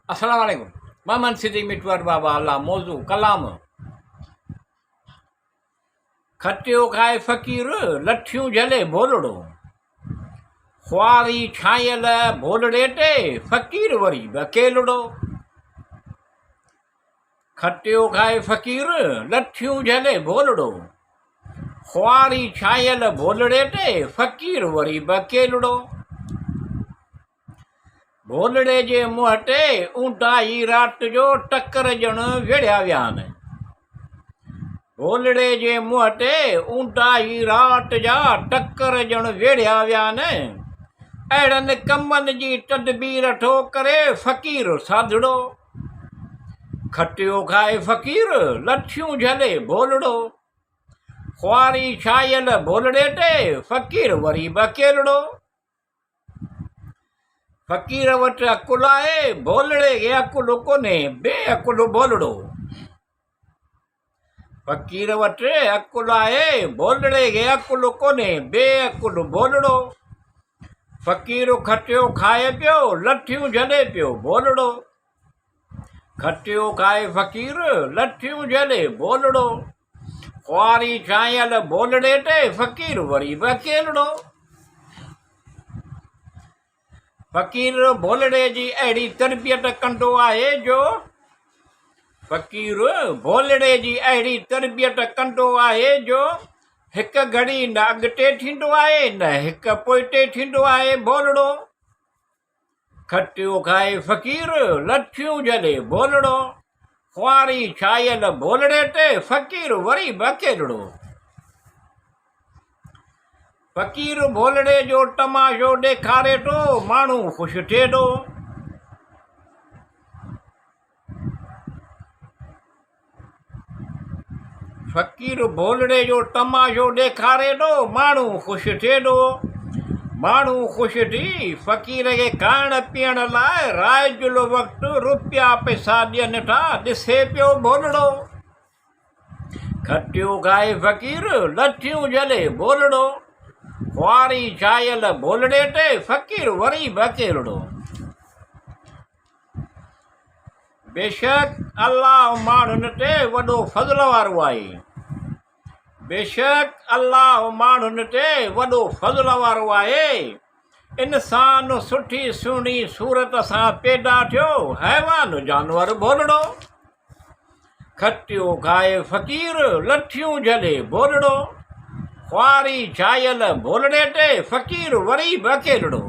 अस्सलाम वालेकुम। मोहम्मद सिद्दीक मिटवर बाबा अल्लाह मौजू कलाम। खटियो खाए फ़कीर लठियूं झले भोलड़ो, ख्वारी छायल भोलड़े ते फ़कीर वरी बकेलड़ो। खटियो खाए फ़कीर लठियूं झले भोलड़ो, ख्वारी छायल भोलड़े ते फ़कीर वरी बकेलड़ो। भोलड़े जे मुंह ते ऊंटा ही रात जो टक्कर ॼण वेड़िया विया आहिनि। भोलड़े जे मुंह ते ऊंटा ही रात जा टक्कर ॼण वेड़िया विया आहिनि। अहिड़नि कमनि जी तदबीर ठो करे फ़कीर साधड़ो। खटियो खाए फ़कीर लठियूं झले भोलड़ो, ख्वारी छायल भोलड़े ते फ़कीर वरी बकेलड़ो। फ़कीर वटि अकुल आहे, भोलड़े खे अकुल कोन्हे, बेअकुल भोलड़ो। फ़कीर वटि अकुल आहे, भोलड़े खे अकुल कोन्हे, बेअकुल भोलड़ो। फ़कीर खटियो खाए पियो, लठियूं झले पियो भोलड़ो। खटियो खाए फ़कीर लठियूं झले भोलड़ो, ख्वारी छायल भोलड़े ते फ़कीर वरी बकेलड़ो। फ़कीर भोलड़े जी अहिड़ी तरबियत कंदो आहे जो फ़कीर भोलड़े जी अहिड़ी तरबियत कंदो आहे जो हिकु घड़ी न अॻिते थींदो आहे न हिकु पोइते थींदो आहे भोलड़ो। खटियो खाए फ़कीर लठियूं झले भोलड़ो, ख्वारी छायल भोलड़े ते फ़कीर वरी बकेलड़ो। फ़कीर भोलड़े जो तमाशो ॾेखारे थो, माण्हू ख़ुशि थिए थो। फ़कीर भोलड़े जो तमाशो ॾेखारे थो, माण्हू ख़ुशि थिए थो। माण्हू ख़ुशि थी फ़कीर खे खाइण पीअण लाइ राइजुल वक़्तु रुपया पैसा ॾियनि था, ॾिसे पियो भोलड़ो। खटियो खाए फ़कीर लठियूं झले भोलड़ो, ख्वारी छायल भोलड़े ते फ़कीर वरी बकेलड़ो। बेशक अल्लाह माण्हुनि ते वॾो फज़ल वारो आहे। बेशक अल्लाह माण्हुनि ते वॾो फज़ल वारो आहे। इंसान सुठी सुहिणी सूरत सां पैदा थियो, हैवान जानवर भोलड़ो। खटियो खाए फ़कीर लठियूं झले भोलड़ो, ख्वारी छायल भोलड़े ते फ़कीर वरी बकेलड़ो।